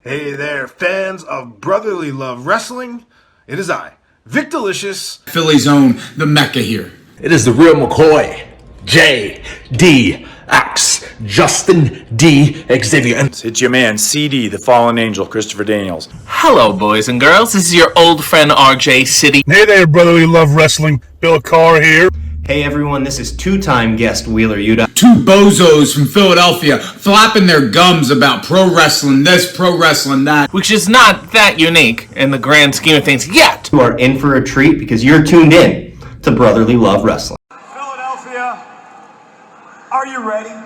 Hey there, fans of brotherly love wrestling. It is I, Vic Delicious, Philly's own, the Mecca here. It is the real McCoy, J.D.X. Justin D. Xavier. And it's your man, CD, the fallen angel, Christopher Daniels. Hello, boys and girls. This is your old friend RJ City. Hey there, brotherly love wrestling. Bill Carr here. Hey everyone, this is two-time guest Wheeler Yuta. Two bozos from Philadelphia flapping their gums about pro wrestling this, pro wrestling that. Which is not that unique in the grand scheme of things yet. You are in for a treat because you're tuned in to Brotherly Love Wrestling. Philadelphia, are you ready? No!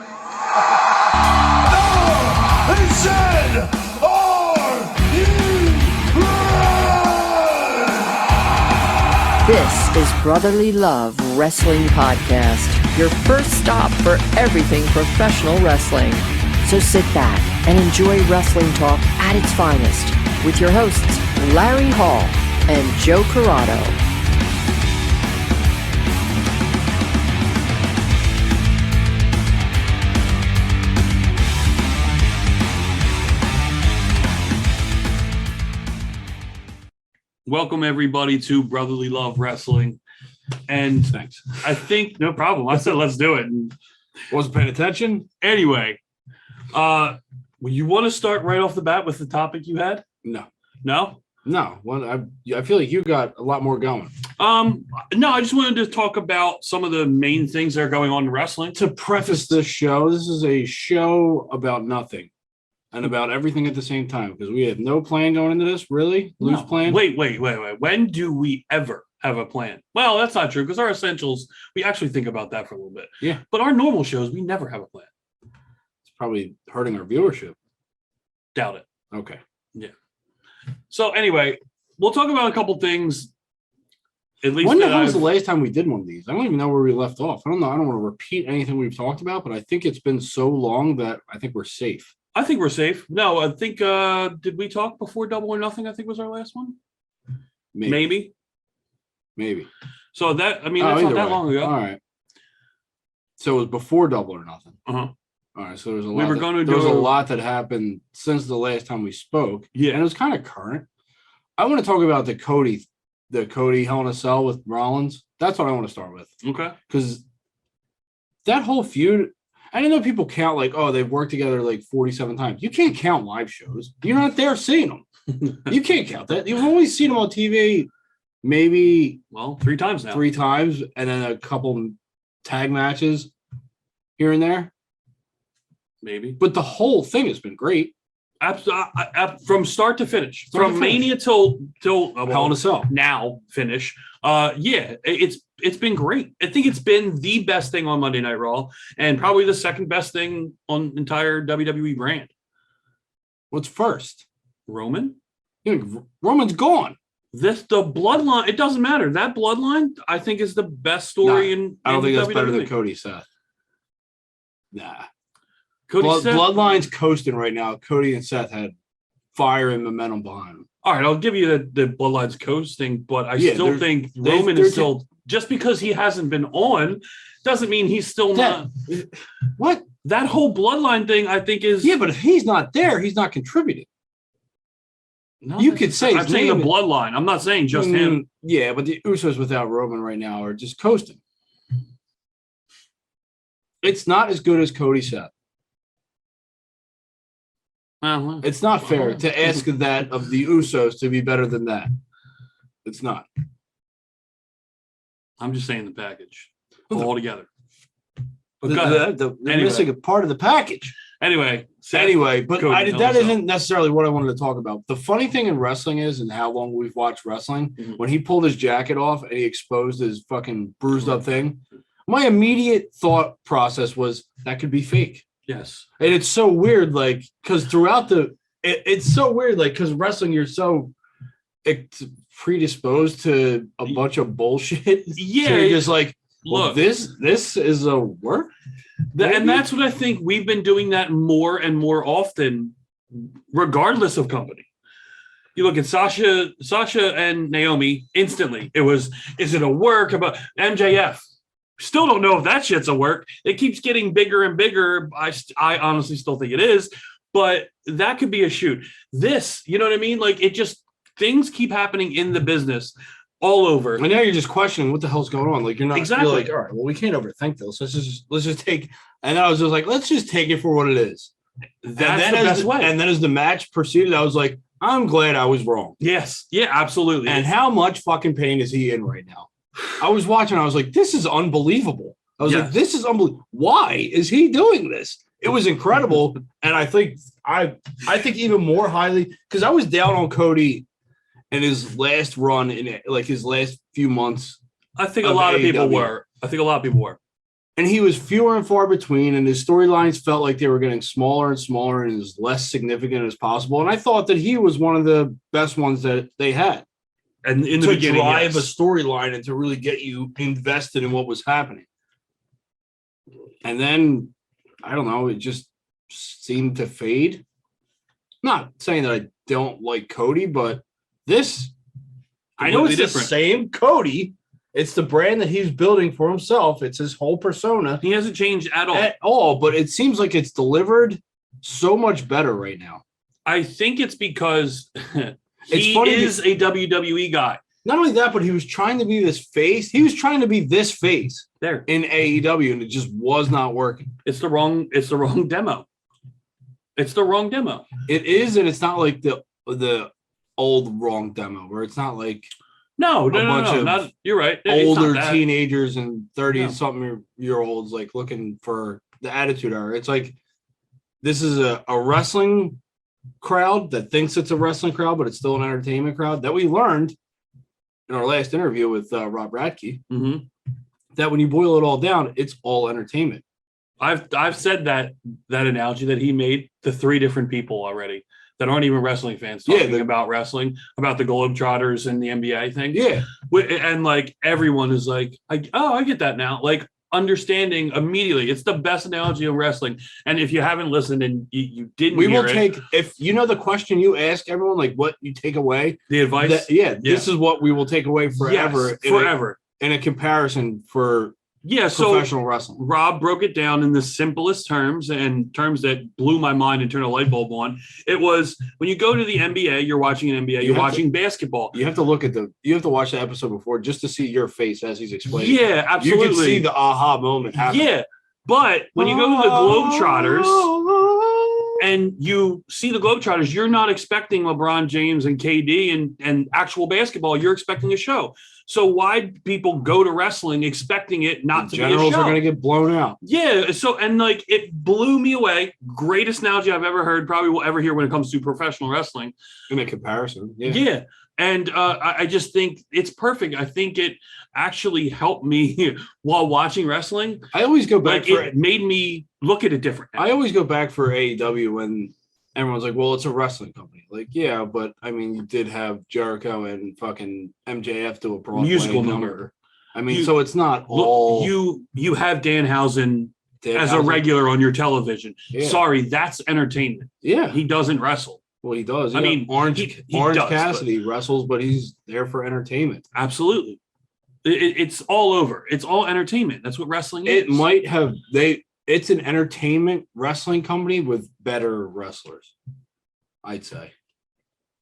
They said, are you ready? This is Brotherly Love Wrestling Podcast, your first stop for everything professional wrestling. So sit back and enjoy wrestling talk at its finest with your hosts, Larry Hall and Joe Corrado. Welcome everybody to Brotherly Love Wrestling. And thanks. I think no problem. I said let's do it and wasn't paying attention. Anyway, you want to start right off the bat with the topic you had? No. Well, I feel like you got a lot more going. No, I just wanted to talk about some of the main things that are going on in wrestling. To preface this show, this is a show about nothing and about everything at the same time because we have no plan going into this, really? Loose plan? Wait. When do we ever have a plan? Well, that's not true because our essentials, we actually think about that for a little bit. Yeah. But our normal shows, we never have a plan. It's probably hurting our viewership. Doubt it. Okay. Yeah. So anyway, we'll talk about a couple things. At least when the hell was the last time we did one of these? I don't even know where we left off. I don't know. I don't want to repeat anything we've talked about, but I think it's been so long that I think we're safe. I think we're safe. No, I think did we talk before Double or Nothing? I think was our last one. Maybe. So that that's not that long ago. All right. So it was before Double or Nothing. Uh-huh. All right. So there's a lot. There was a lot that happened since the last time we spoke. Yeah, and it was kind of current. I want to talk about the Cody Hell in a Cell with Rollins. That's what I want to start with. Okay. Because that whole feud, I didn't know people count like, oh, they've worked together like 47 times. You can't count live shows. You're not there seeing them. You can't count that. You've only seen them on TV maybe 3 times now. 3 times, and then a couple tag matches here and there. Maybe. But the whole thing has been great. From start to finish. From Mania till Hell in a Cell. Now finish. It's been great. I think it's been the best thing on Monday Night Raw and probably the second best thing on entire WWE brand. What's first? Roman? Roman's gone. The bloodline, it doesn't matter. That bloodline, I think, is the best story in I don't think that's WWE. better than Cody Seth. Nah. Seth, Bloodline's coasting right now. Cody and Seth had fire and momentum behind them. All right, I'll give you the Bloodline's coasting, but I still think Roman is still, just because he hasn't been on, doesn't mean he's still not. What? That whole Bloodline thing, I think, is. Yeah, but if he's not there, he's not contributing. No, you could say I'm saying the Bloodline. I'm not saying just him. Yeah, but the Usos without Roman right now are just coasting. It's not as good as Cody Seth. It's not fair to ask that of the Usos to be better than that. It's not. I'm just saying the package all together. They're missing a part of the package. Anyway, but that isn't necessarily what I wanted to talk about. The funny thing in wrestling is, and how long we've watched wrestling, when he pulled his jacket off and he exposed his fucking bruised up thing, my immediate thought process was that could be fake. Yes. And it's so weird, like, because throughout it's so weird, like, because wrestling, you're so predisposed to a bunch of bullshit. Yeah. So you're just like, look, this is a work. And that's what I think. We've been doing that more and more often, regardless of company. You look at Sasha and Naomi instantly. It was, is it a work? About MJF? Still don't know if that shit's a work. It keeps getting bigger and bigger. I honestly still think it is. but that could be a shoot. This, you know what I mean? Like, it just, things keep happening in the business all over. And now you're just questioning what the hell's going on. Like, you're not Exactly. You're like, all right, well, we can't overthink this. Let's just take. And I was just like, let's just take it for what it is. That's the best way. And then as the match proceeded, I was like, I'm glad I was wrong. Yes. Yeah, absolutely. And how much fucking pain is he in right now? I was watching. I was like, this is unbelievable. I was like, this is unbelievable. Why is he doing this? It was incredible. And I think even more highly, because I was down on Cody in his last run in it, like his last few months. I think a lot of people were. And he was fewer and far between, and his storylines felt like they were getting smaller and smaller and as less significant as possible. And I thought that he was one of the best ones that they had. And in the to beginning, drive a storyline and to really get you invested in what was happening. And then, I don't know, it just seemed to fade. Not saying that I don't like Cody, but this, I know it's different. The same Cody. It's the brand that he's building for himself. It's his whole persona. He hasn't changed at all. At all, but it seems like it's delivered so much better right now. I think it's because he is a WWE guy. Not only that, but he was trying to be this face. He was trying to be this face there in AEW, and it just was not working. It's the wrong demo. It's the wrong demo. It is, and it's not like the old wrong demo where it's not like no. You're right. Older teenagers and 30-something-year-olds like looking for the attitude era. It's like this is a wrestling crowd that thinks it's a wrestling crowd, but it's still an entertainment crowd that we learned in our last interview with Rob Radke, that when you boil it all down, it's all entertainment. I've said that analogy that he made to 3 different people already that aren't even wrestling fans talking about wrestling, about the Globetrotters and the NBA thing. Yeah. And like everyone is like, I get that now. Like understanding immediately. It's the best analogy of wrestling. And if you haven't listened and you didn't if you know the question you ask everyone, like what you take away, the advice. This is what we will take away forever. Yes, forever. In a comparison for professional wrestling. Rob broke it down in the simplest terms and terms that blew my mind and turned a light bulb on. It was when you go to the NBA, you're watching an NBA, you're watching basketball. You have to watch the episode before just to see your face as he's explaining. Yeah, absolutely. You can see the aha moment happen. Yeah. But when you go to the Globetrotters and you see the Globetrotters, you're not expecting LeBron James and KD and actual basketball. You're expecting a show. So why people go to wrestling expecting it not to be a show? Generals are going to get blown out. Yeah. So, and like it blew me away. Greatest analogy I've ever heard, probably will ever hear when it comes to professional wrestling. In a comparison. Yeah. Yeah. And I just think it's perfect. I think it actually helped me while watching wrestling. I always go back it made me look at it different. I always go back for AEW when everyone's like, well, it's a wrestling company. Like, yeah, but I mean, you did have Jericho and fucking MJF do a Broadway musical number. I mean, so it's not all. You have Danhausen as a regular on your television. Yeah. Sorry, that's entertainment. Yeah. He doesn't wrestle. Well, he does. I mean, Orange Cassidy wrestles, but he's there for entertainment. Absolutely. It's all over. It's all entertainment. That's what wrestling is. It might have it's an entertainment wrestling company with better wrestlers, I'd say.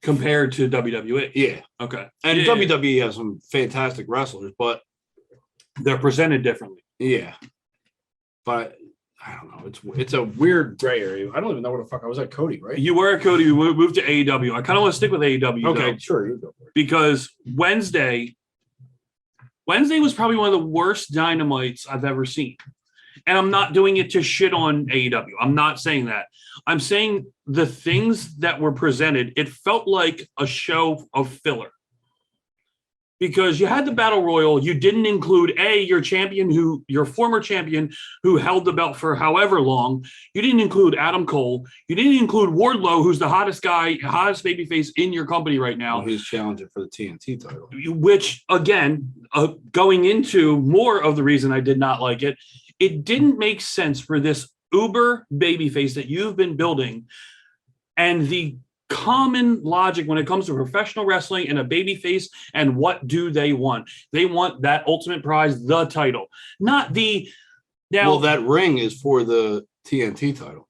Compared to WWE. Yeah. Okay. And WWE has some fantastic wrestlers, but they're presented differently. Yeah. But I don't know. It's a weird gray area. I don't even know where the fuck I was at Cody, right? You were at Cody. You moved to AEW. I kind of want to stick with AEW. Okay, though, sure. You go for it. Because Wednesday was probably one of the worst Dynamites I've ever seen. And I'm not doing it to shit on AEW. I'm not saying that. I'm saying the things that were presented, it felt like a show of filler. Because you had the Battle Royal, you didn't include your former champion who held the belt for however long. You didn't include Adam Cole. You didn't include Wardlow, who's the hottest babyface in your company right now. Well, he's challenging for the TNT title. Which, again, going into more of the reason I did not like it, it didn't make sense for this uber babyface that you've been building and the common logic when it comes to professional wrestling and a babyface and what do they want? They want that ultimate prize, the title, not the. Now, well, that ring is for the TNT title.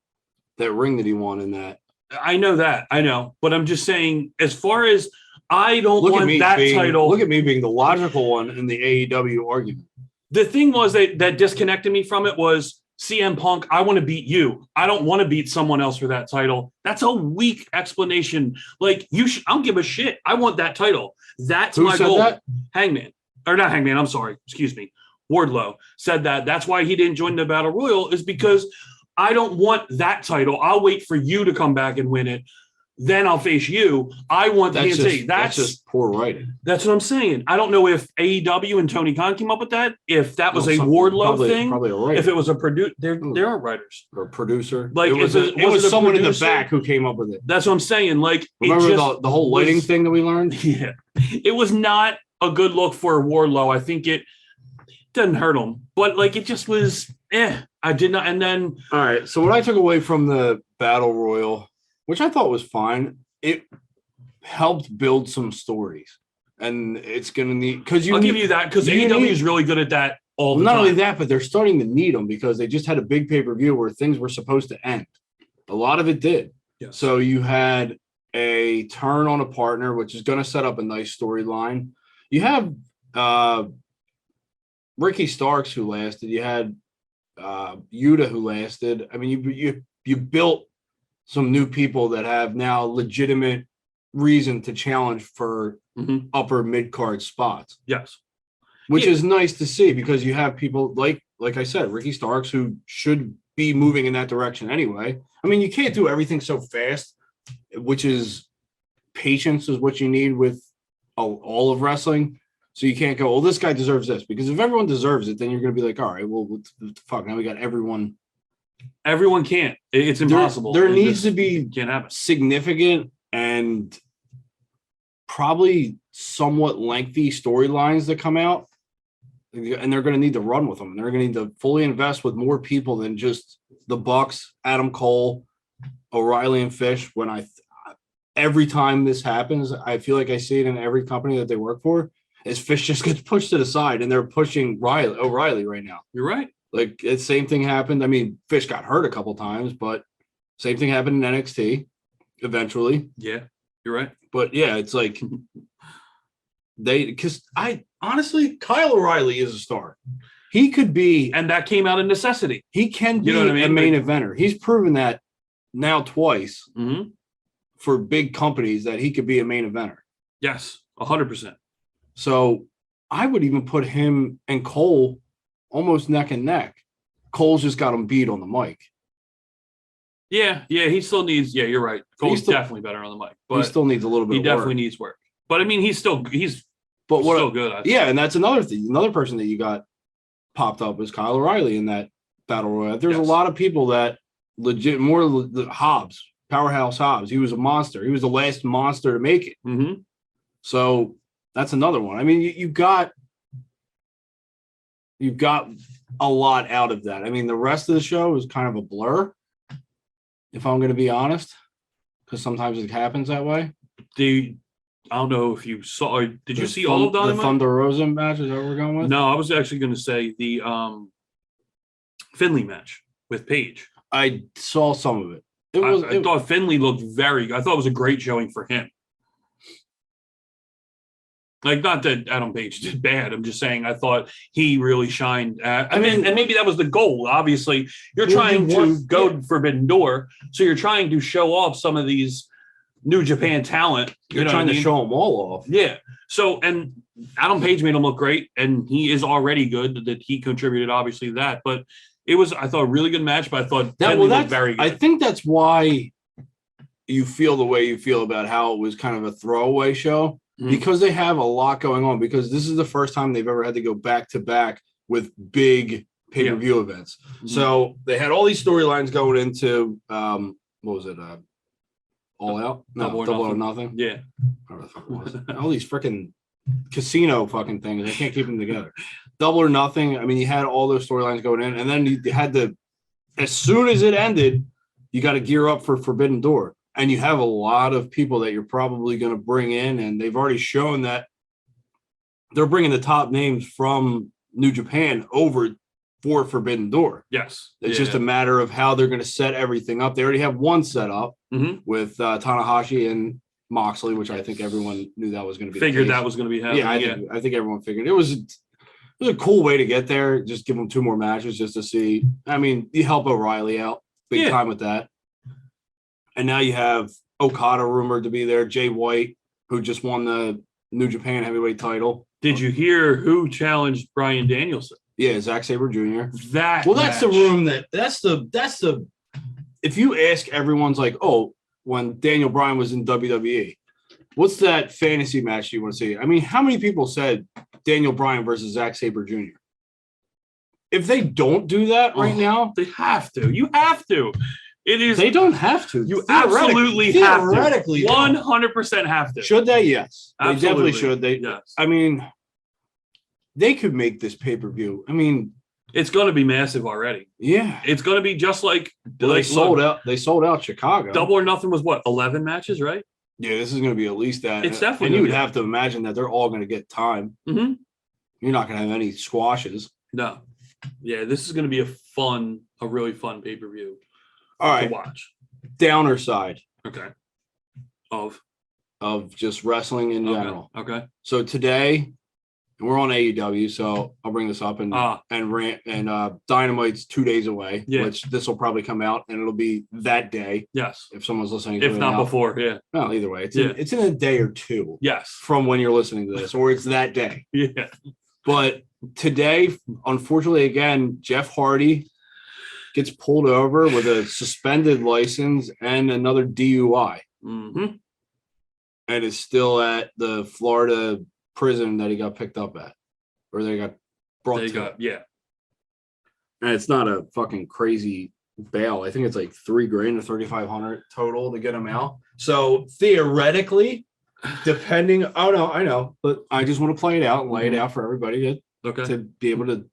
that ring that he won in that. I know that. I know. But I'm just saying, as far as I don't want that title. Look at me being the logical one in the AEW argument. The thing was that disconnected me from it was CM Punk, I want to beat you. I don't want to beat someone else for that title. That's a weak explanation. Like, I don't give a shit. I want that title. That's Who my said goal. that? Hangman. Or not Hangman, I'm sorry. Excuse me. Wardlow said that. That's why he didn't join the Battle Royal, is because I don't want that title. I'll wait for you to come back and win it. Then I'll face you. I want the TNT. That's just poor writing. That's what I'm saying. I don't know if AEW and Tony Khan came up with that. If that was a Wardlow thing. Probably a writer. If it was a producer, there are writers or a producer. Like it was someone in the back who came up with it. That's what I'm saying. Like, remember the whole lighting thing that we learned? Yeah, it was not a good look for Wardlow. I think it doesn't hurt him, but like it just was. I did not. And then all right. So what I took away from the Battle Royal, which I thought was fine, it helped build some stories, and it's gonna need I'll give you that because AEW is really good at that. Not only that, but they're starting to need them because they just had a big pay-per-view where things were supposed to end. A lot of it did. Yes. So you had a turn on a partner, which is going to set up a nice storyline. You have Ricky Starks who lasted. You had Yuta who lasted. I mean, you built some new people that have now legitimate reason to challenge for upper mid-card spots. Yes. Which is nice to see because you have people like I said, Ricky Starks, who should be moving in that direction anyway. I mean, you can't do everything so fast, which is patience is what you need with all of wrestling. So you can't go, well, this guy deserves this, because if everyone deserves it, then you're going to be like, all right, well, what the fuck? Now we got everyone. Everyone can't. It's impossible. There needs to be significant and probably somewhat lengthy storylines that come out. And they're going to need to run with them. They're going to need to fully invest with more people than just the Bucks, Adam Cole, O'Reilly, and Fish. Every time this happens, I feel like I see it in every company that they work for, is Fish just gets pushed to the side, and they're pushing O'Reilly right now. You're right. Like, the same thing happened. I mean, Fish got hurt a couple times, but same thing happened in NXT eventually. Yeah, you're right. But yeah, it's like honestly, Kyle O'Reilly is a star. He could be, and that came out of necessity. He can be a main eventer. He's proven that now twice for big companies that he could be a main eventer. Yes, 100%. So I would even put him and Cole almost neck and neck. Cole's just got him beat on the mic. Yeah, he still needs. Yeah, you're right. Cole's definitely better on the mic, but he still needs a little bit. He definitely needs work. But I mean, he's still good. Yeah, and that's another thing. Another person that you got popped up was Kyle O'Reilly in that battle royal. There's a lot of people that Hobbs, Powerhouse Hobbs. He was a monster. He was the last monster to make it. Mm-hmm. So that's another one. I mean, you got a lot out of that. I mean, the rest of the show is kind of a blur, if I'm going to be honest, because sometimes it happens that way. I don't know if you saw. Did you see all of Dynamite? The Thunder Rosa match is that what we're going with? No, I was actually going to say the Finley match with Paige. I saw some of it. I thought Finley looked very good. I thought it was a great showing for him. Like, not that Adam Page did bad. I'm just saying I thought he really shined. And maybe that was the goal. Obviously, you're trying to go Forbidden Door, so you're trying to show off some of these New Japan talent. You're trying to show them all off. Yeah. So, and Adam Page made him look great, and he is already good. That he contributed, obviously, to that. But it was, I thought, a really good match. But I thought that looked very good. I think that's why you feel the way you feel about how it was kind of a throwaway show, because they have a lot going on. Because this is the first time they've ever had to go back to back with big pay-per-view events. So they had all these storylines going into what was it? All Out? No, Double or Nothing. Yeah. Whatever the fuck it was. All these freaking casino fucking things. I can't keep them together. Double or Nothing. I mean, you had all those storylines going in, and then you had to, as soon as it ended, you got to gear up for Forbidden Door. And you have a lot of people that you're probably going to bring in, and they've already shown that they're bringing the top names from New Japan over for Forbidden Door. Yes. It's just a matter of how they're going to set everything up. They already have one set up with Tanahashi and Moxley, which I think everyone knew that was going to be. Figured that was going to be happening. Yeah, I think everyone figured it was a cool way to get there. Just give them 2 more matches just to see. I mean, you help O'Reilly out big time with that. And now you have Okada rumored to be there. Jay White, who just won the New Japan heavyweight title. Did you hear who challenged Bryan Danielson? Yeah, Zack Sabre Jr. That's the room that's the if you ask everyone's like, oh, when Daniel Bryan was in WWE, what's that fantasy match you want to see? I mean, how many people said Daniel Bryan versus Zack Sabre Jr.? If they don't do that right now, they have to. You have to. It is. They don't have to. You absolutely have to. Theoretically, 100% have to. Should they? Yes. Absolutely. They definitely should. Yes. I mean, they could make this pay-per-view. I mean, it's going to be massive already. Yeah. It's going to be just like they sold out. They sold out Chicago. Double or Nothing was what, 11 matches, right? Yeah, this is going to be at least that. It's definitely. And you would have to imagine that they're all going to get time. Mm-hmm. You're not going to have any squashes. No. Yeah, this is going to be a really fun pay-per-view. All right. To watch. Downer side. Okay. Of just wrestling in general. Okay. So today, we're on AEW, so I'll bring this up and Dynamite's 2 days away, which this will probably come out and it'll be that day. Yes. If someone's listening. If not before, yeah. No, either way. It's in a day or two. Yes. From when you're listening to this, or it's that day. Yeah. But today, unfortunately, again, Jeff Hardy gets pulled over with a suspended license and another DUI. Mm-hmm. And is still at the Florida prison that he got picked up at, or they got brought to. Yeah. And it's not a fucking crazy bail. I think it's like $3,000 or $3,500 total to get him out. So theoretically, depending, I know, but I just want to play it out and lay it out for everybody to be able to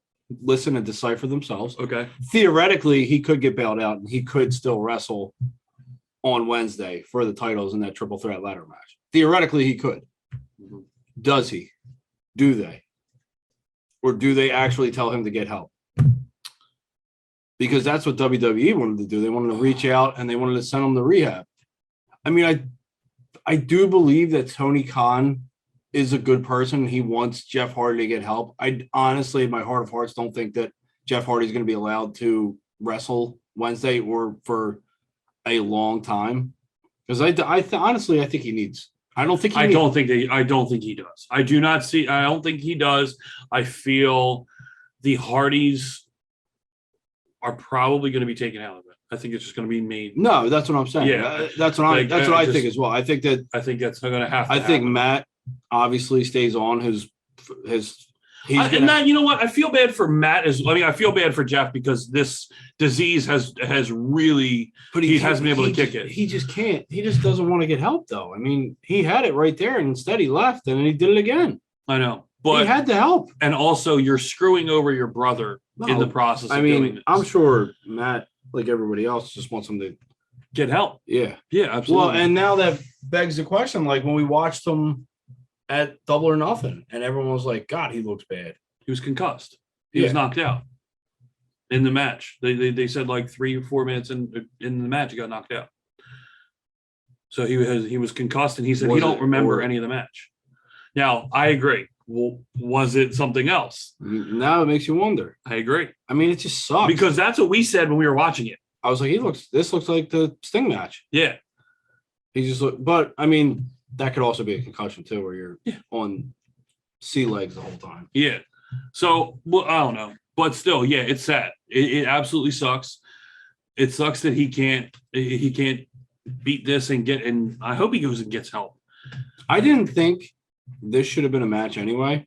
listen and decipher themselves. Okay. Theoretically, he could get bailed out and he could still wrestle on Wednesday for the titles in that triple threat ladder match. Theoretically, he could. Does he? Do they? Or do they actually tell him to get help? Because that's what WWE wanted to do. They wanted to reach out and they wanted to send him to rehab. I mean, I do believe that Tony Khan is a good person. He wants Jeff Hardy to get help. I honestly, in my heart of hearts, don't think that Jeff Hardy is going to be allowed to wrestle Wednesday or for a long time. Because honestly, I think he needs. I don't think he does. I don't think he does. I feel the Hardys are probably going to be taken out of it. I think it's just going to be made. No, that's what I'm saying. Yeah, that's what I think as well. I think that's going to happen. I think Matt obviously stays on and you know what? I feel bad for Matt I feel bad for Jeff because this disease has really, but he hasn't been able to kick it. He just can't. He just doesn't want to get help though. I mean, he had it right there and instead he left and then he did it again. I know, but he had to help. And also you're screwing over your brother in the process of doing this. I'm sure Matt, like everybody else, just wants him to get help. Yeah. Yeah, absolutely. Well, and now that begs the question, like when we watched him at Double or Nothing, and everyone was like, God, he looks bad. He was concussed. He was knocked out in the match. They said like 3 or 4 minutes in the match, he got knocked out. So he was concussed, and he said he don't remember any of the match. Now, I agree. Well, was it something else? Now it makes you wonder. I agree. I mean, it just sucks. Because that's what we said when we were watching it. I was like, this looks like the Sting match. Yeah. He just but I mean, that could also be a concussion too, where you're on sea legs the whole time. Yeah. So, well, I don't know. But still, yeah, it's sad. It absolutely sucks. It sucks that he can't beat this and I hope he goes and gets help. I didn't think this should have been a match anyway.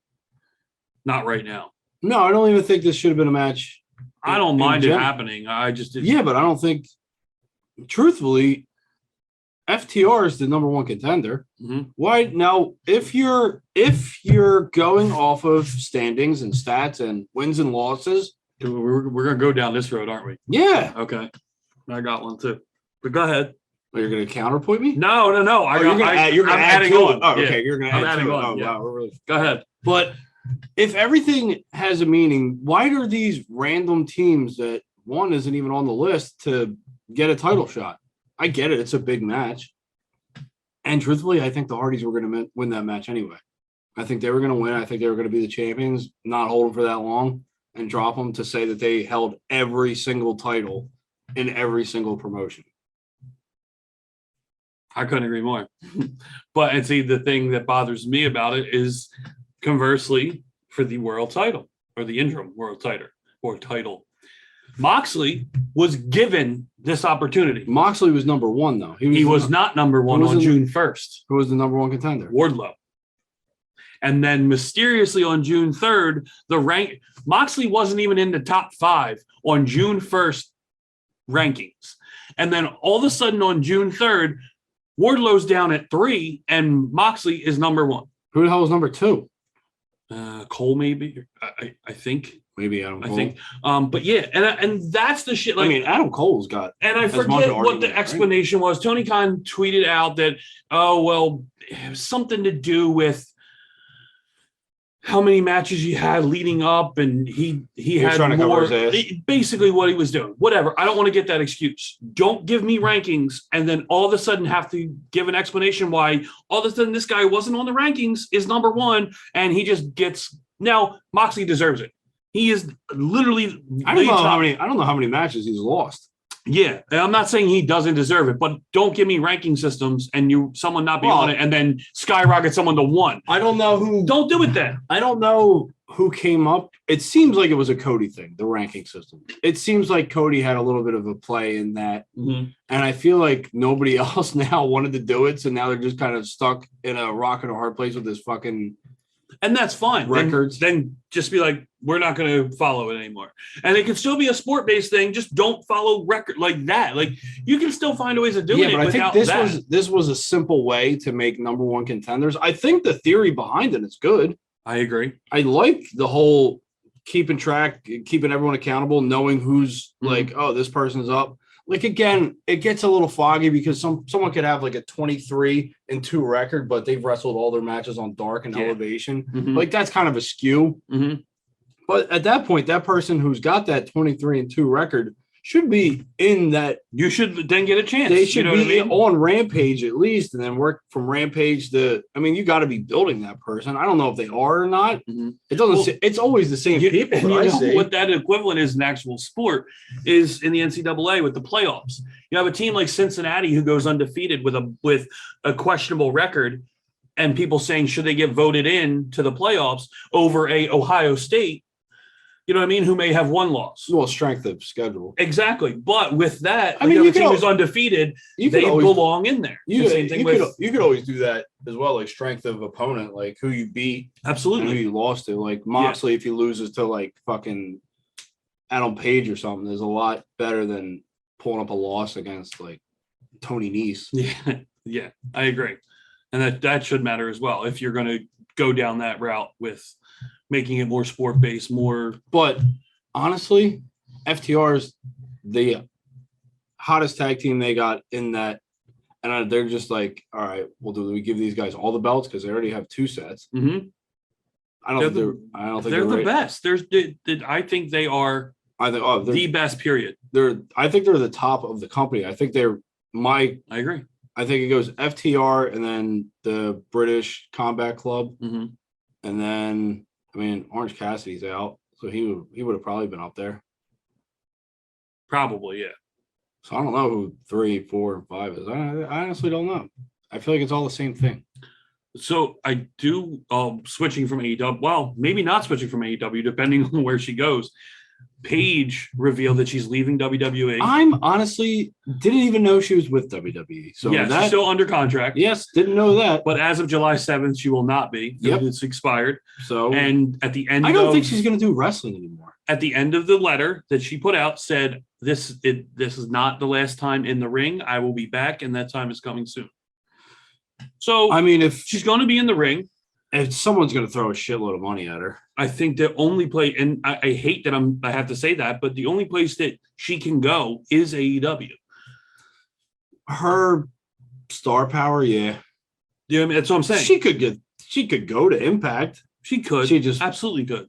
Not right now. No, I don't even think this should have been a match. I don't mind it happening. I just didn't. Yeah, but I don't think, truthfully, FTR is the number one contender. Mm-hmm. Why now? If you're going off of standings and stats and wins and losses, we're gonna go down this road, aren't we? Yeah. Okay. I got one too. But go ahead. Are you going to counterpoint me? No. You're going to add on. Oh, yeah. okay. You're going to add adding on. on. Oh, yeah. wow. We're really... Go ahead. But if everything has a meaning, why are these random teams that one isn't even on the list to get a title shot? I get it. It's a big match. And truthfully, I think the Hardys were going to win that match anyway. I think they were going to win. I think they were going to be the champions, not hold them for that long and drop them to say that they held every single title in every single promotion. I couldn't agree more. But and see, the thing that bothers me about it is conversely for the world title or the interim world title or title. Moxley was given this opportunity. Moxley was number one, though. He was not number one on June 1st. Who was the number one contender? Wardlow. And then mysteriously on June 3rd, Moxley wasn't even in the top 5 on June 1st rankings. And then all of a sudden on June 3rd, Wardlow's down at 3 and Moxley is number 1. Who the hell was number 2? Cole, maybe. I think. Maybe Adam Cole. I think. But yeah, and that's the shit. Like, I mean, Adam Cole's got. And I forget what the explanation was. Tony Khan tweeted out that, oh, well, it was something to do with how many matches he had leading up, and he had trying to more. Cover his ass. Basically, what he was doing. Whatever. I don't want to get that excuse. Don't give me rankings, and then all of a sudden have to give an explanation why all of a sudden this guy wasn't on the rankings, is number 1, and he just gets. Now Moxley deserves it. He is literally. I don't know how many matches he's lost. Yeah, I'm not saying he doesn't deserve it, but don't give me ranking systems and someone not be on it and then skyrocket someone to 1. I don't know who. Don't do it then. I don't know who came up. It seems like it was a Cody thing, the ranking system. It seems like Cody had a little bit of a play in that. Mm-hmm. And I feel like nobody else now wanted to do it. So now they're just kind of stuck in a rock and a hard place with this fucking. And that's fine. Records. Then just be like, we're not going to follow it anymore. And it can still be a sport-based thing. Just don't follow record like that. Like you can still find ways of doing it. But I think this was a simple way to make number 1 contenders. I think the theory behind it is good. I agree. I like the whole keeping track, keeping everyone accountable, knowing who's like, oh, this person's up. Like, again, it gets a little foggy because someone could have like a 23-2 record, but they've wrestled all their matches on Dark and Elevation. Mm-hmm. Like, that's kind of a skew. Mm-hmm. But at that point, that person who's got that 23-2 record should be in that. You should then get a chance. They should be I mean? on Rampage at least, and then work from Rampage to. I mean, you got to be building that person. I don't know if they are or not. Mm-hmm. It doesn't. It's always the same people. And you know what that equivalent is in actual sport is in the NCAA with the playoffs. You have a team like Cincinnati who goes undefeated with a questionable record, and people saying should they get voted in to the playoffs over a Ohio State. You know what I mean? Who may have 1 loss. Well, strength of schedule. Exactly. But with that, I mean, the team who's undefeated, they belong in there. You could always do that as well, like strength of opponent, like who you beat. Absolutely. And who you lost to. Like Moxley, if he loses to like fucking Adam Page or something, is a lot better than pulling up a loss against like Tony Nese. Yeah, I agree. And that should matter as well if you're going to go down that route with making it more sport-based, more. But honestly, FTR's the hottest tag team they got in that, and they're just like, all right, well, do we give these guys all the belts because they already have 2 sets? Mm-hmm. I don't think they're the best. I think they are. The best. Period. I think they're the top of the company. I think I agree. I think it goes FTR and then the British Combat Club, mm-hmm. and then. I mean, Orange Cassidy's out, so he would have probably been up there. Probably, yeah. So I don't know who 3, 4, and 5 is. I honestly don't know. I feel like it's all the same thing. So I do switching from AEW. Well, maybe not switching from AEW, depending on where she goes. Paige revealed that she's leaving WWE. I'm honestly didn't even know she was with WWE. So yeah, she's still under contract. Yes, didn't know that. But as of July 7th, she will not be. Yep. It's expired. So and at the end, I don't think she's going to do wrestling anymore. At the end of the letter that she put out, said this is not the last time in the ring. I will be back, and that time is coming soon. So I mean, if she's going to be in the ring. If someone's going to throw a shitload of money at her, I think the only place, and I hate that I have to say that, but the only place that she can go is AEW. Her star power, yeah. Yeah, I mean, that's what I'm saying. She could go to Impact. She could. She just absolutely could.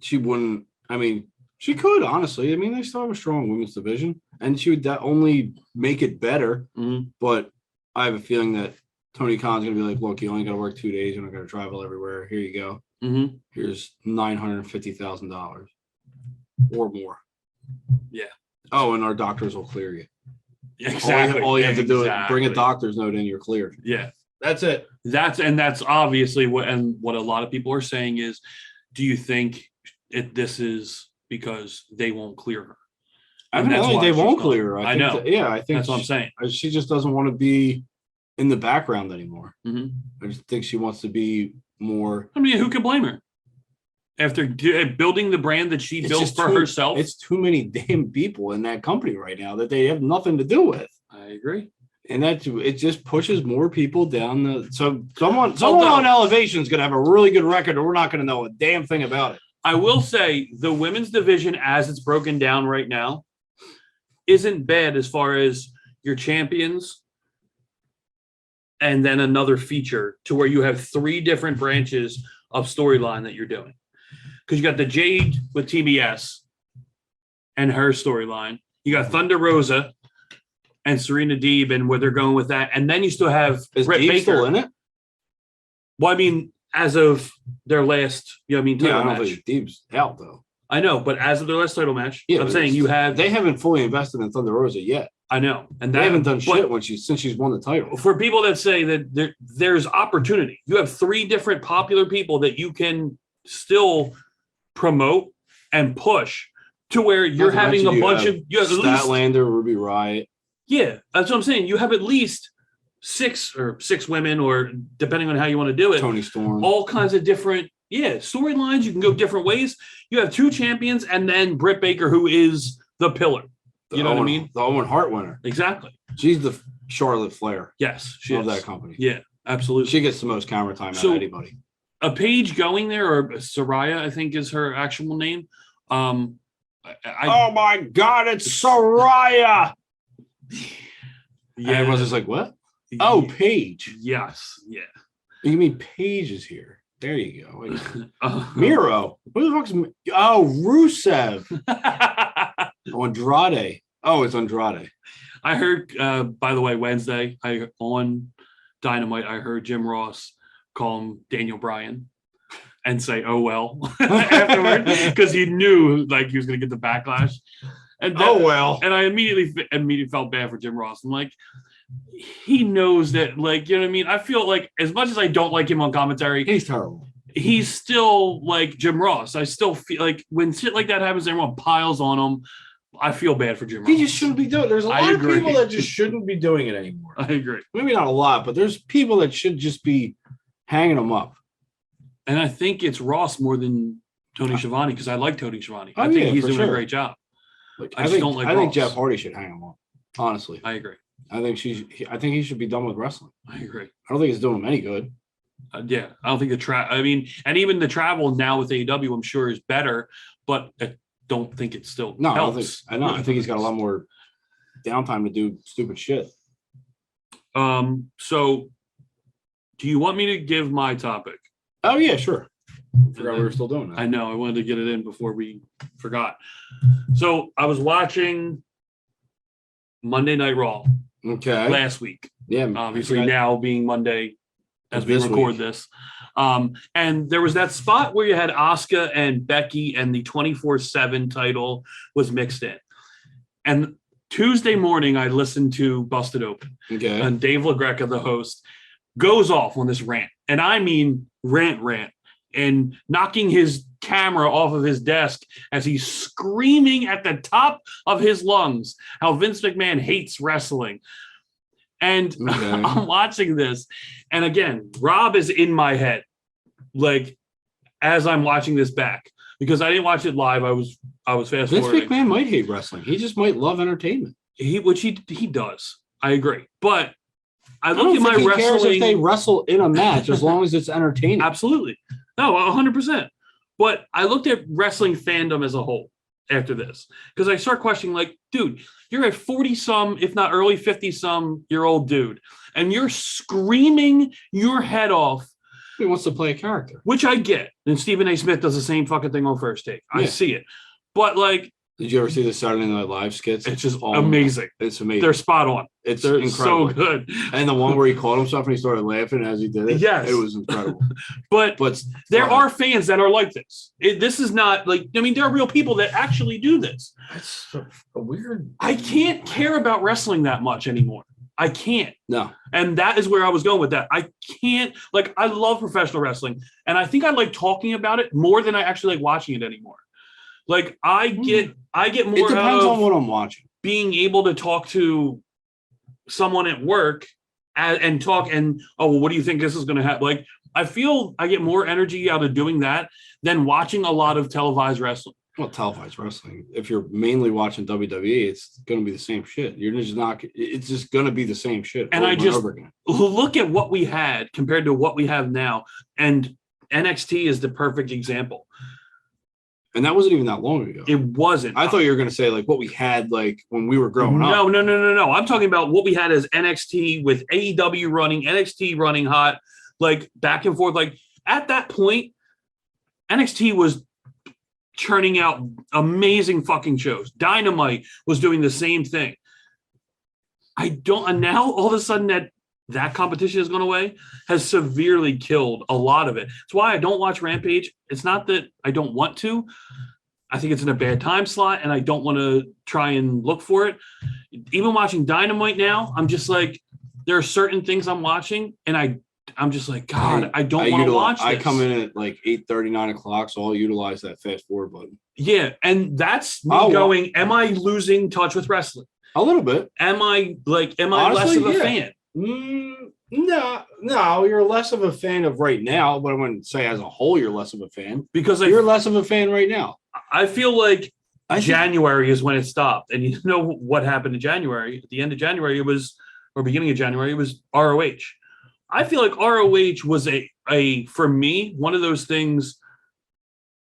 She wouldn't. I mean, she could honestly. I mean, they still have a strong women's division, and she would only make it better. But I have a feeling that Tony Khan's gonna be like, "Look, you only got to work 2 days. You're not gonna travel everywhere. Here you go. Here's $950,000 or more." Yeah. Oh, and our doctors will clear you. Exactly. All you have to do is bring a doctor's note in. You're cleared. Yeah. That's it. That's obviously what a lot of people are saying is, do you think this is because they won't clear her? I don't think they won't clear her. I know. I think that's what I'm saying. She just doesn't want to be in the background anymore. I just think she wants to be more. I mean, who can blame her? After building the brand that she built for herself. It's too many damn people in that company right now that they have nothing to do with. I agree. And it just pushes more people down the. So someone on Elevation is going to have a really good record, and we're not going to know a damn thing about it. I will say the women's division, as it's broken down right now, isn't bad as far as your champions, and then another feature to where you have 3 different branches of storyline that you're doing. Because you got the Jade with TBS and her storyline. You got Thunder Rosa and Serena Deeb and where they're going with that. And then you still have Is Britt Deeb Baker still in it? Well, I mean, as of their last, title I don't match. think Deeb's out though. I know, but as of their last title match, Yeah, I'm saying they haven't fully invested in Thunder Rosa yet. I know, and they haven't done shit since she's won the title. For people that say that there's opportunity, you have 3 different popular people that you can still promote and push to where you're having a bunch of Statlander, Ruby Riott. Yeah, that's what I'm saying. You have at least 6 women, or depending on how you want to do it, Tony Storm, all kinds of different storylines. You can go different ways. You have 2 champions, and then Britt Baker, who is the pillar. You know what I mean? The Owen Hart winner. Exactly. She's the Charlotte Flair. Yes, she of is. that company. Yeah, absolutely. She gets the most camera time out of anybody. A Paige going there, or Soraya, I think is her actual name. Oh my God, it's Soraya. Yeah, everyone's just like, what? Oh, Paige. Yes. Yeah. You mean Paige is here? There you go. Miro. Who the fuck's Rusev? Andrade. Oh, it's Andrade. I heard, by the way, Wednesday, on Dynamite, I heard Jim Ross call him Daniel Bryan and say, "Oh well," afterward, because he knew he was going to get the backlash. And oh well. And I immediately felt bad for Jim Ross. I'm like, he knows that, you know what I mean? I feel like, as much as I don't like him on commentary, he's terrible. He's still like Jim Ross. I still feel like when shit like that happens, everyone piles on him. I feel bad for Jim Ross. He just shouldn't be doing it. There's a lot of people that just shouldn't be doing it anymore. I agree. Maybe not a lot, but there's people that should just be hanging them up. And I think it's Ross more than Tony Schiavone, because I like Tony Schiavone. I think he's doing a great job. I think Jeff Hardy should hang him up. Honestly, I agree. I think he should be done with wrestling. I agree. I don't think it's doing him any good. I don't think and even the travel now with AEW, I'm sure is better, but I don't think it still helps. I think he's got a lot more downtime to do stupid shit. So do you want me to give my topic? Oh yeah, sure. I forgot we were still doing that. I know. I wanted to get it in before we forgot. So I was watching Monday Night Raw. Okay. Last week. Yeah. Obviously now being Monday as we record this. And there was that spot where you had Asuka and Becky, and the 24/7 title was mixed in. And Tuesday morning, I listened to Busted Open. Okay. And Dave LaGreca, the host, goes off on this rant. And I mean rant. And knocking his camera off of his desk as he's screaming at the top of his lungs how Vince McMahon hates wrestling. And I'm watching this. And again, Rob is in my head, as I'm watching this back, because I didn't watch it live. I was fast forwarding. Vince McMahon might hate wrestling. He just might love entertainment. Which he does. I agree. But I look at my wrestling. Cares if they wrestle in a match as long as it's entertaining. Absolutely. No, 100%. But I looked at wrestling fandom as a whole after this, because I start questioning, dude, you're a 40-some, if not early 50-some year old dude, and you're screaming your head off He wants to play a character, which I get. And Stephen A. Smith does the same fucking thing on First Take. I see it, but like, did you ever see the Saturday Night Live skits? It's just amazing. It's amazing. They're spot on. They're incredible. so good. And the one where he caught himself and he started laughing as he did it. Yes, it was incredible. but there are fans that are like this. This is not like, I mean, there are real people that actually do this. That's a weird. I can't care about wrestling that much anymore. I can't. No. And that is where I was going with that. I can't, like, I love professional wrestling. And I think I like talking about it more than I actually like watching it anymore. Like, I get more. It depends on what I'm watching. Being able to talk to someone at work and talk and, oh, well, what do you think this is going to happen? Like, I feel I get more energy out of doing that than watching a lot of televised wrestling. Well, televised wrestling, if you're mainly watching WWE, it's going to be the same shit. You're just not, it's just going to be the same shit. And I just look at what we had compared to what we have now. And NXT is the perfect example. And that wasn't even that long ago. It wasn't. I thought you were going to say like what we had like when we were growing up. No. I'm talking about what we had as NXT with AEW running, NXT running hot, like back and forth. Like at that point, NXT was churning out amazing fucking shows. Dynamite was doing the same thing. And now all of a sudden that competition has gone away, has severely killed a lot of it. It's why I don't watch Rampage. It's not that I don't want to. I think it's in a bad time slot and I don't want to try and look for it. Even watching Dynamite now, I'm just like, there are certain things I'm watching and I'm just like, God, I don't want to watch this. I come in at like 8:30, 9 o'clock, so I'll utilize that fast forward button. Yeah, and that's me going, am I losing touch with wrestling? A little bit. Am I honestly, less of a fan? No, you're less of a fan of right now, but I wouldn't say as a whole you're less of a fan. Because you're less of a fan right now. I feel like January is when it stopped. And you know what happened in January? At the end of January, or beginning of January, it was ROH. I feel like ROH was a for me, one of those things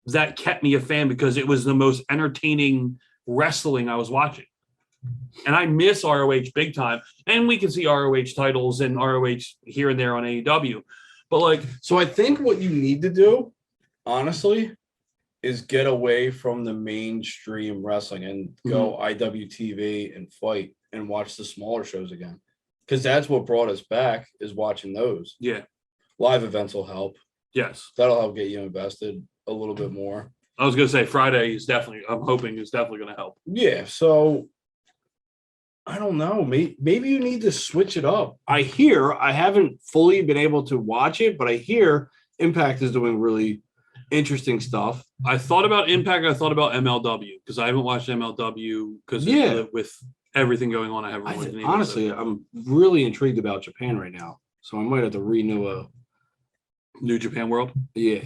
that kept me a fan because it was the most entertaining wrestling I was watching. And I miss ROH big time. And we can see ROH titles and ROH here and there on AEW. But like, so I think what you need to do, honestly, is get away from the mainstream wrestling and go IWTV and fight and watch the smaller shows again. Because that's what brought us back is watching those. Yeah. Live events will help. Yes. That'll help get you invested a little bit more. I was going to say Friday is I'm hoping is definitely going to help. Yeah. So I don't know. Maybe you need to switch it up. I haven't fully been able to watch it, but I hear Impact is doing really interesting stuff. I thought about Impact. I thought about MLW because I haven't watched MLW because with everything going on, I haven't watched any. Honestly, I'm really intrigued about Japan right now. So I might have to renew a New Japan World. Yeah.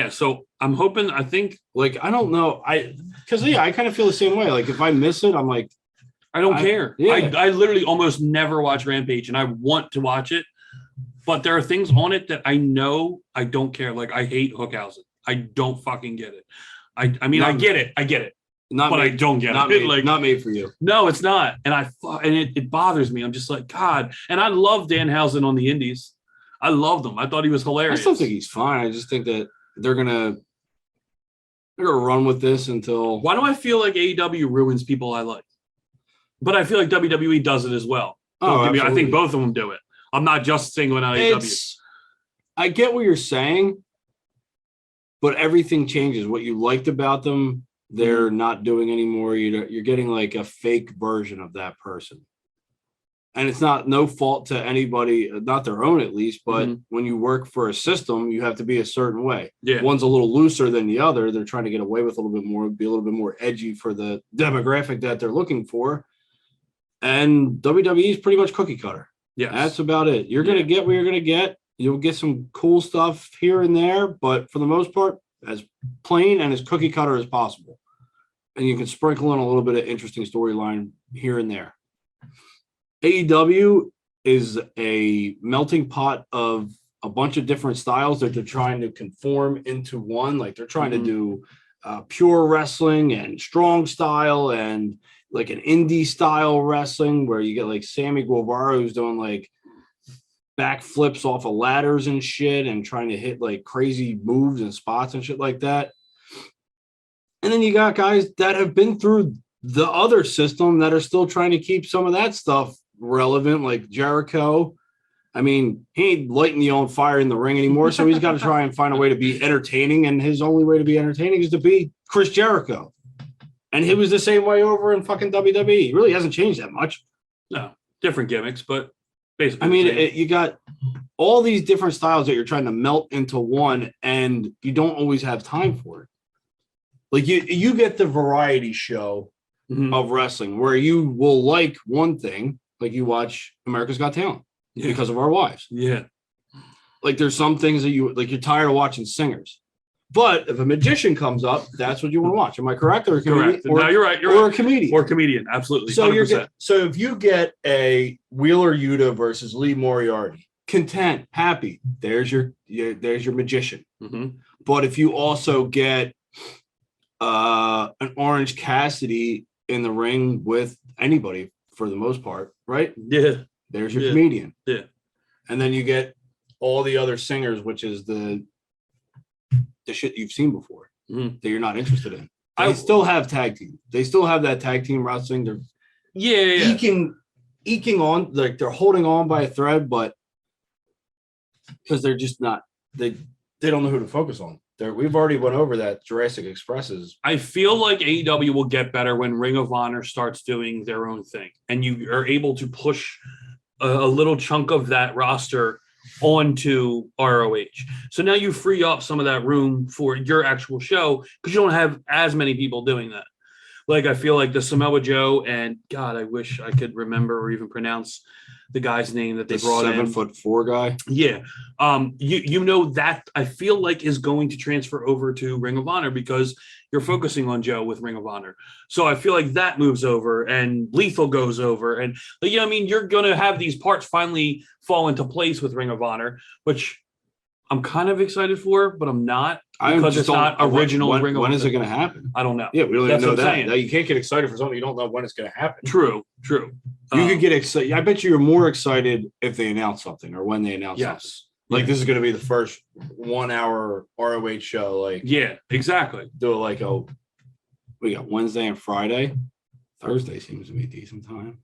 So I'm hoping, I think, like, I don't know. I kind of feel the same way. Like if I miss it, I'm like, I don't care. Yeah. I literally almost never watch Rampage and I want to watch it, but there are things on it that I know I don't care. Like I hate Hookhausen. I don't fucking get it. I get it. I don't get it. Not made for you. No, it's not. And it bothers me. I'm just like, God. And I love Danhausen on the Indies. I loved him. I thought he was hilarious. I still think he's fine. I just think that they're gonna run with this until. Why do I feel like AEW ruins people I like? But I feel like WWE does it as well. I think both of them do it. I'm not just singling out AEW. I get what you're saying, but everything changes. What you liked about them, they're not doing anymore. You're getting like a fake version of that person. And it's no fault to anybody, not their own at least, but when you work for a system, you have to be a certain way. Yeah. One's a little looser than the other. They're trying to get away with a little bit more, be a little bit more edgy for the demographic that they're looking for. And WWE is pretty much cookie cutter. Yeah, that's about it. You're going to get what you're going to get. You'll get some cool stuff here and there, but for the most part, as plain and as cookie cutter as possible. And you can sprinkle in a little bit of interesting storyline here and there. AEW is a melting pot of a bunch of different styles that they're trying to conform into one. Like they're trying to do pure wrestling and strong style and like an indie style wrestling where you get like Sammy Guevara who's doing like backflips off of ladders and shit and trying to hit like crazy moves and spots and shit like that. And then you got guys that have been through the other system that are still trying to keep some of that stuff relevant, like Jericho. I mean, he ain't lighting you on fire in the ring anymore, so he's got to try and find a way to be entertaining, and his only way to be entertaining is to be Chris Jericho. And he was the same way over in fucking WWE. He really hasn't changed that much. No, different gimmicks, but basically. I mean, you got all these different styles that you're trying to melt into one, and you don't always have time for it. Like you get the variety show of wrestling where you will like one thing, like you watch America's Got Talent because of our wives. Yeah. Like there's some things that you like, you're tired of watching singers. But if a magician comes up, that's what you want to watch. Am I correct? Or a comedian? Correct. No, you're right. You're or right. a comedian. Or comedian. Absolutely. So 100%. so if you get a Wheeler Yuta versus Lee Moriarty, content, happy, there's your magician. But if you also get an Orange Cassidy in the ring with anybody for the most part, right? Yeah. There's your comedian. Yeah. And then you get all the other singers, which is the shit you've seen before that you're not interested in. They still have tag team. They still have that tag team wrestling. They're eking on, like they're holding on by a thread, but because they're just not they don't know who to focus on. We've already went over that. Jurassic Express is. I feel like AEW will get better when Ring of Honor starts doing their own thing, and you are able to push a little chunk of that roster onto ROH. So now you free up some of that room for your actual show because you don't have as many people doing that. Like I feel like the Samoa Joe and God, I wish I could remember or even pronounce the guy's name that they brought in. 7'4" guy. Yeah. You know that I feel like is going to transfer over to Ring of Honor because you're focusing on Joe with Ring of Honor. So I feel like that moves over and Lethal goes over. And I mean, you're going to have these parts finally fall into place with Ring of Honor, which I'm kind of excited for, but I'm not because it's not original Ring of Honor. When is it going to happen? I don't know. Yeah, we don't even know that. You can't get excited for something you don't know when it's going to happen. True. You could get excited. I bet you're more excited if they announce something or when they announce something. Like this is going to be the first 1 hour ROH show. Like exactly. Do it like we got Wednesday and Friday. Thursday seems to be a decent time.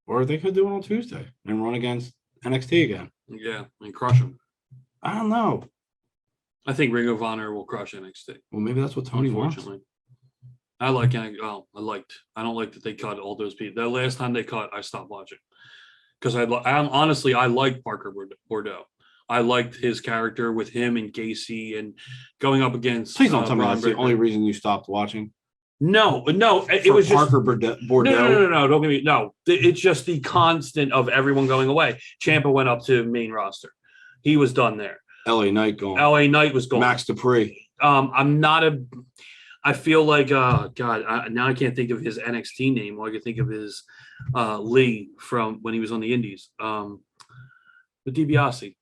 Or they could do it on Tuesday and run against NXT again. Yeah, and crush them. I don't know. I think Ring of Honor will crush NXT. Well, maybe that's what Tony wants. I like NXT. I don't like that they cut all those people. That last time they cut, I stopped watching because I honestly liked Parker Bordeaux. I liked his character with him and Gacy and going up against. Please don't tell me that's the only reason you stopped watching. No, it was Parker just Bordeaux. No. Don't get me. No, it's just the constant of everyone going away. Ciampa went up to main roster. He was done there. LA Knight gone. LA Knight was gone. Max Dupree. I feel like now I can't think of his NXT name. All I can think of is Lee from when he was on the Indies. The DiBiase.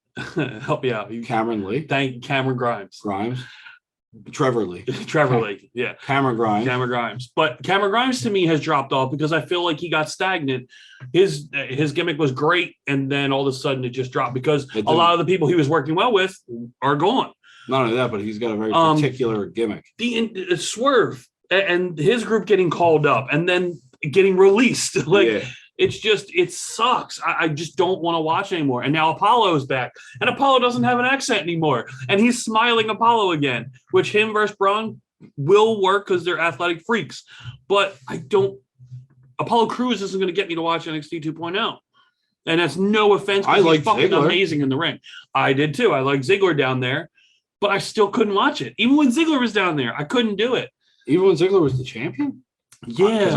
Help me out. Cameron Lee. Cameron Grimes. Trevor Lee. Yeah. Cameron Grimes. But Cameron Grimes to me has dropped off because I feel like he got stagnant. His gimmick was great, and then all of a sudden it just dropped because a lot of the people he was working well with are gone. Not only that, but he's got a very particular gimmick. The Swerve and his group getting called up and then getting released. It sucks. I just don't want to watch anymore. And now Apollo's back. And Apollo doesn't have an accent anymore. And he's smiling Apollo again, which him versus Braun will work because they're athletic freaks. But Apollo Crews isn't going to get me to watch NXT 2.0. And that's no offense. I like fucking Ziggler. Amazing in the ring. I did too. I like Ziggler down there. But I still couldn't watch it. Even when Ziggler was down there, I couldn't do it. Even when Ziggler was the champion? Yeah,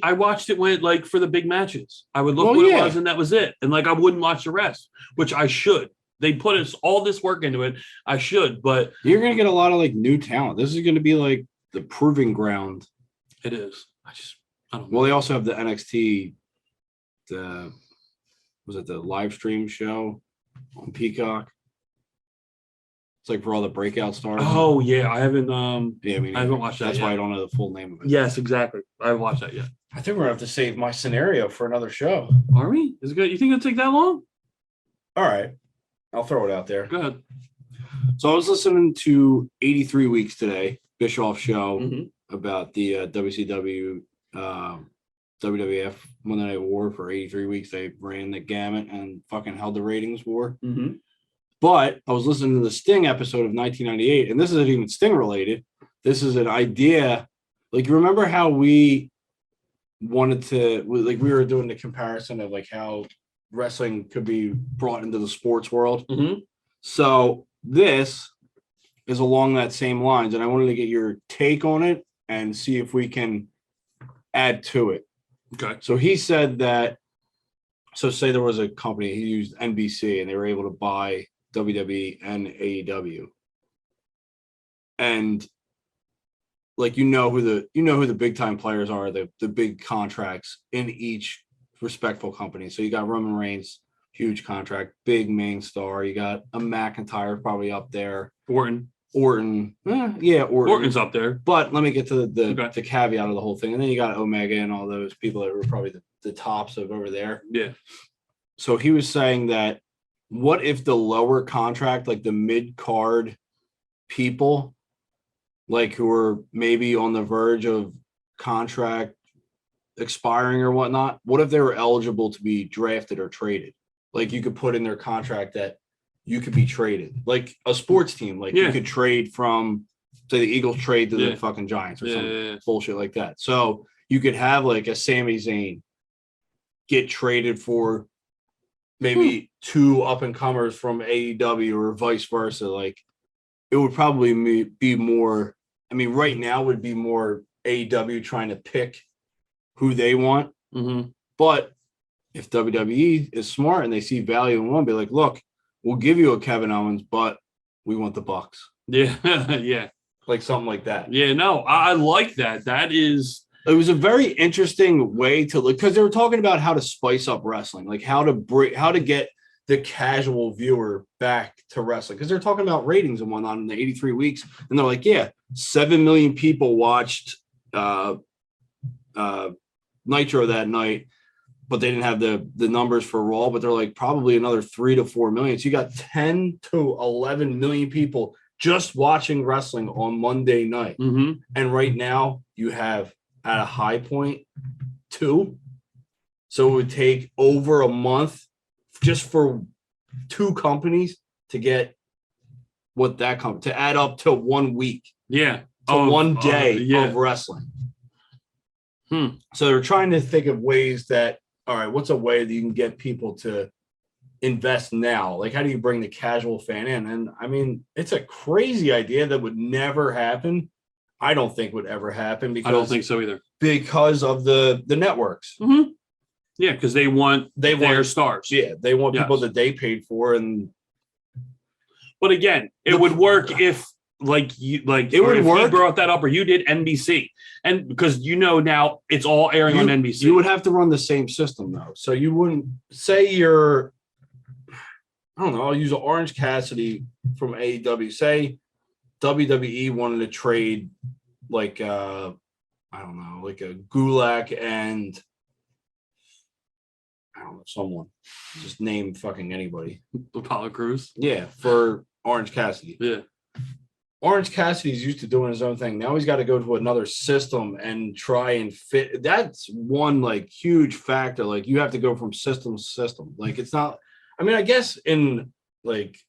I watched it when for the big matches. I would look what it was, and that was it. And I wouldn't watch the rest, which I should. They put all this work into it. I should, but you're gonna get a lot of new talent. This is gonna be the proving ground. It is. I don't know. Well, they also have the NXT. Was it the live stream show on Peacock? It's for all the breakout stars. Oh yeah, I haven't. I haven't watched that. That's why I don't know the full name of it. Yes, exactly. I haven't watched that yet. I think we're gonna have to save my scenario for another show. Are we? Is it good? You think it'll take that long? All right. I'll throw it out there. Go ahead. So I was listening to 83 Weeks today, Bischoff show about the WCW, WWF Monday Night War for 83 weeks. They ran the gamut and fucking held the ratings war. But I was listening to the Sting episode of 1998, and this isn't even Sting related. This is an idea. Like, you remember how we wanted to, like, we were doing the comparison of like how wrestling could be brought into the sports world. So this is along that same lines, and I wanted to get your take on it and see if we can add to it. Okay. So he said that, so say there was a company, he used NBC, and they were able to buy WWE and AEW. And like, who the big time players are, the big contracts in each respectful company. So you got Roman Reigns, huge contract, big main star. You got a McIntyre probably up there. Orton. Yeah, Orton's up there. But let me get to the caveat of the whole thing. And then you got Omega and all those people that were probably the tops of over there. Yeah. So he was saying that, what if the lower contract, like the mid-card people, like who are maybe on the verge of contract expiring or whatnot, what if they were eligible to be drafted or traded? Like, you could put in their contract that you could be traded, like a sports team. Like, you could trade from, say, the Eagles trade to the fucking Giants or some bullshit like that. So you could have like a Sami Zayn get traded for maybe two up and comers from AEW or vice versa. Like, it would probably be more. I mean, right now would be more AEW trying to pick who they want. But if WWE is smart and they see value in one, be like, look, we'll give you a Kevin Owens, but we want the Bucks. Yeah. Yeah. Like something like that. Yeah. No, I like that. It was a very interesting way to look, because they were talking about how to spice up wrestling, like how to get the casual viewer back to wrestling, because they're talking about ratings and whatnot in the 83 weeks, and they're like, 7 million people watched Nitro that night, but they didn't have the numbers for Raw, but they're like probably another 3 to 4 million. So you got 10 to 11 million people just watching wrestling on Monday night. And right now you have, at a high point, 2. So it would take over a month just for 2 companies to get what that to add up to 1 week. Yeah. To 1 day of wrestling. So they're trying to think of ways that, all right, what's a way that you can get people to invest now? Like, how do you bring the casual fan in? And I mean, it's a crazy idea that would never happen. I don't think would ever happen, because I don't think so either. Because of the networks. Yeah, because they want their stars. Yeah, they want people that they paid for. But again, it would work if you brought that up, or you did NBC, and because now it's all airing on NBC. You would have to run the same system though. So you wouldn't say I'll use Orange Cassidy from AEW. Say WWE wanted to trade like a Gulak and someone, just name fucking anybody. Apollo Crews. Yeah, for Orange Cassidy. Yeah. Orange Cassidy's used to doing his own thing. Now he's got to go to another system and try and fit. That's one like huge factor. Like, you have to go from system to system. Like, it's not, I mean, I guess in like,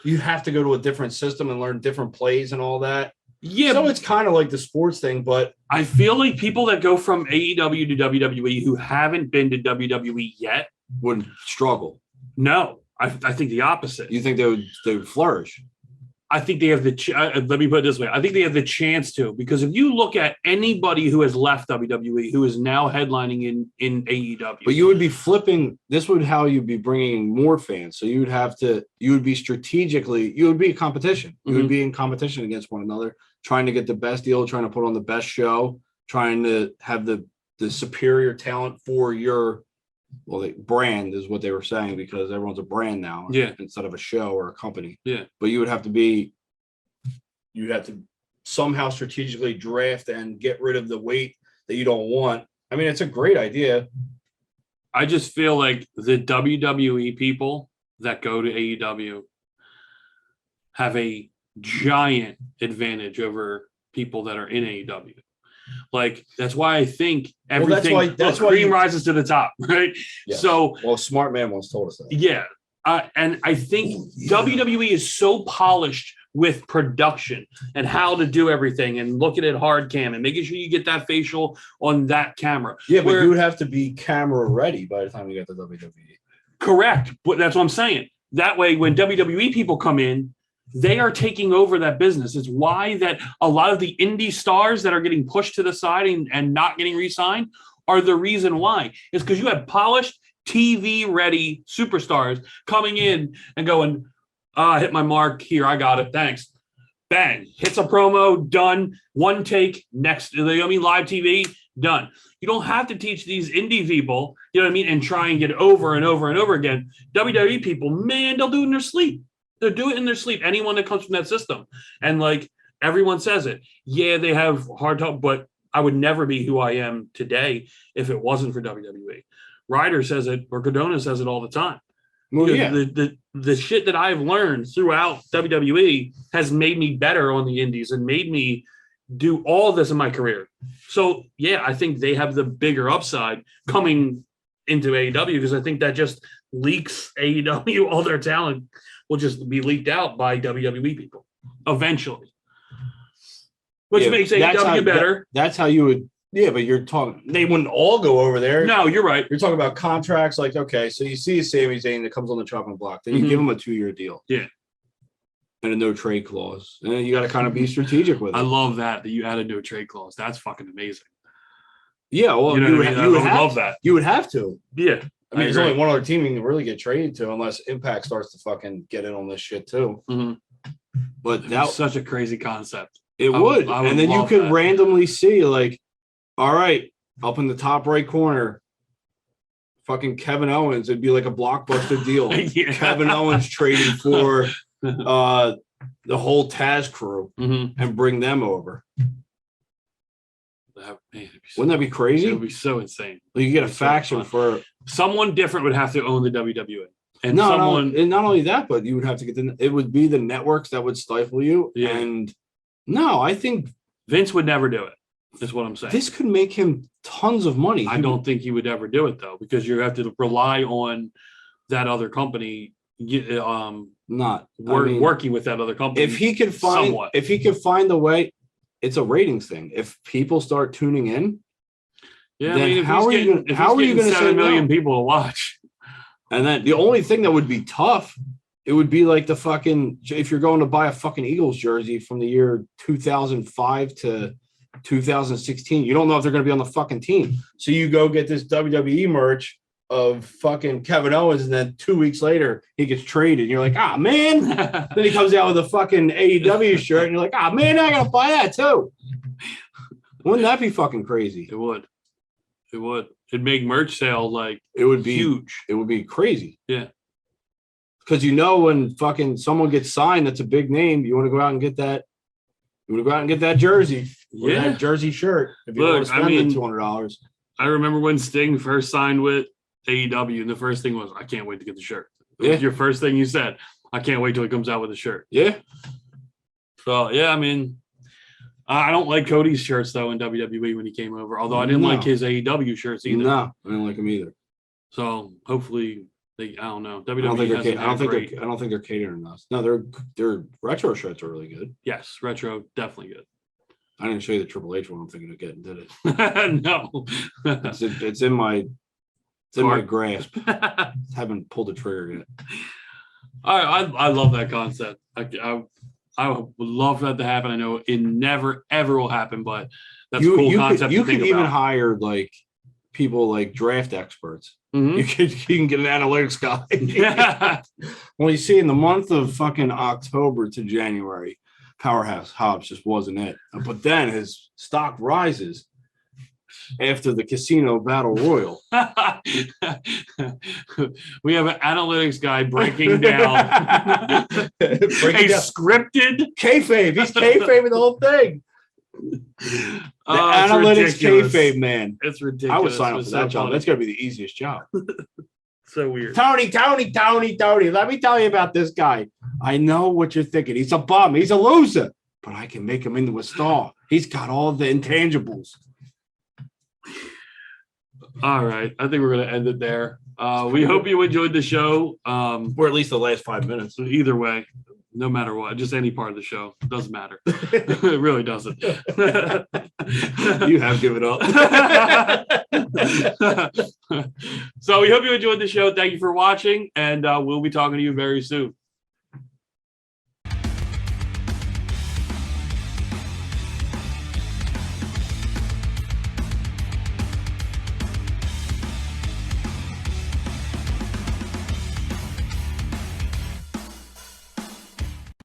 you have to go to a different system and learn different plays and all that. Yeah. So it's kind of like the sports thing, but I feel like people that go from AEW to WWE who haven't been to WWE yet would struggle. No, I think the opposite. You think they would flourish? I think they have let me put it this way. I think they have the chance to, because if you look at anybody who has left WWE, who is now headlining in AEW. But you would be flipping, this would how you'd be bringing more fans. So you would be a competition. You would be in competition against one another, trying to get the best deal, trying to put on the best show, trying to have the superior talent for your, brand is what they were saying, because everyone's a brand now, instead of a show or a company. Yeah. But you'd have to somehow strategically draft and get rid of the weight that you don't want. I mean, it's a great idea. I just feel like the WWE people that go to AEW have a giant advantage over people that are in AEW. Like, that's why I think everything that's why cream rises to the top, right? Yes. So, well, smart man once told us that. yeah. And I think WWE is so polished with production and how to do everything and looking at hard cam and making sure you get that facial on that camera. Yeah, but you would have to be camera ready by the time you get to WWE. Correct. But that's what I'm saying. That way, when WWE people come in, they are taking over that business. It's why that a lot of the indie stars that are getting pushed to the side and not getting re-signed are the reason why. It's because you have polished, TV-ready superstars coming in and going, I hit my mark here. I got it. Thanks. Bang. Hits a promo. Done. One take. Next. Live TV. Done. You don't have to teach these indie people, you know what I mean, and try and get over and over and over again. WWE people, man, they'll do it in their sleep. They'll do it in their sleep. Anyone that comes from that system. And like everyone says it. Yeah, they have hard time, but I would never be who I am today if it wasn't for WWE. Ryder says it, or Cardona says it all the time. Well, yeah. The shit that I've learned throughout WWE has made me better on the indies and made me do all this in my career. So, yeah, I think they have the bigger upside coming into AEW because I think that just leaks AEW. All their talent will just be leaked out by WWE people eventually, which makes AEW better. That's how you would. Yeah, but you're talking. They wouldn't all go over there. No, you're right. You're talking about contracts. Like, okay, so you see Sami Zayn that comes on the chopping block, then you give him a 2-year deal. Yeah. And a no trade clause. And you got to kind of be strategic with it. I love that you added no trade clause. That's fucking amazing. Yeah, well, you would love that. You would have to. Yeah. I mean, there's only one other team you can really get traded to unless Impact starts to fucking get in on this shit too. Mm-hmm. But that's such a crazy concept. It would. And then you could randomly see, like, all right, up in the top right corner, fucking Kevin Owens. It'd be like a blockbuster deal. Yeah. Kevin Owens trading for the whole Taz crew and bring them over. Wouldn't that be crazy? It would be so insane. You get a faction for someone different would have to own the WWE. And and not only that, but you would have to get it would be the networks that would stifle you. Yeah. And no, I think Vince would never do it. Is what I'm saying. This could make him tons of money. I don't think he would ever do it though, because you have to rely on that other company. Working with that other company. If he could find a way, it's a ratings thing. If people start tuning in, then how are you going to 7 million people to watch? And then the only thing that would be tough, it would be like the fucking if you're going to buy a fucking Eagles jersey from the year 2005 to 2016, you don't know if they're going to be on the fucking team. So you go get this WWE merch of fucking Kevin Owens, and then 2 weeks later he gets traded. And you're like, ah, man. Then he comes out with a fucking AEW shirt, and you're like, ah, man, I gotta buy that too. Wouldn't that be fucking crazy? It would. It would. It'd make merch sale like it would be huge. It would be crazy. Yeah. Because when fucking someone gets signed that's a big name, you want to go out and get that. You want to go out and get that jersey. Yeah. That jersey shirt. If you want to spend $200. I remember when Sting first signed with AEW, and the first thing was, I can't wait to get the shirt. It was your first thing you said. I can't wait till he comes out with a shirt. Yeah. So, yeah, I mean, I don't like Cody's shirts, though, in WWE when he came over, although I didn't like his AEW shirts either. No, I didn't like him either. So, hopefully, I don't know. I don't think they're catering us. No, their retro shirts are really good. Yes, retro, definitely good. I didn't show you the Triple H one I'm thinking of getting, did it? No. It's in my grasp. Haven't pulled the trigger yet. I love that concept. I would love that to happen. I know it never ever will happen, but that's a cool concept. You could even hire like people like draft experts. Mm-hmm. You can get an analytics guy. Well, you see, in the month of fucking October to January, Powerhouse Hobbs just wasn't it. But then his stock rises after the casino battle royal. We have an analytics guy breaking down scripted kayfabe. He's kayfabing the whole thing. The analytics kayfabe man. It's ridiculous. I would sign up for that job. That's gonna be the easiest job. So weird. Tony. Let me tell you about this guy. I know what you're thinking. He's a bum. He's a loser. But I can make him into a star. He's got all the intangibles. All right. I think we're going to end it there. We hope you enjoyed the show. Or at least the last 5 minutes. Either way, no matter what, just any part of the show. Doesn't matter. It really doesn't. You have given up. So we hope you enjoyed the show. Thank you for watching, and we'll be talking to you very soon.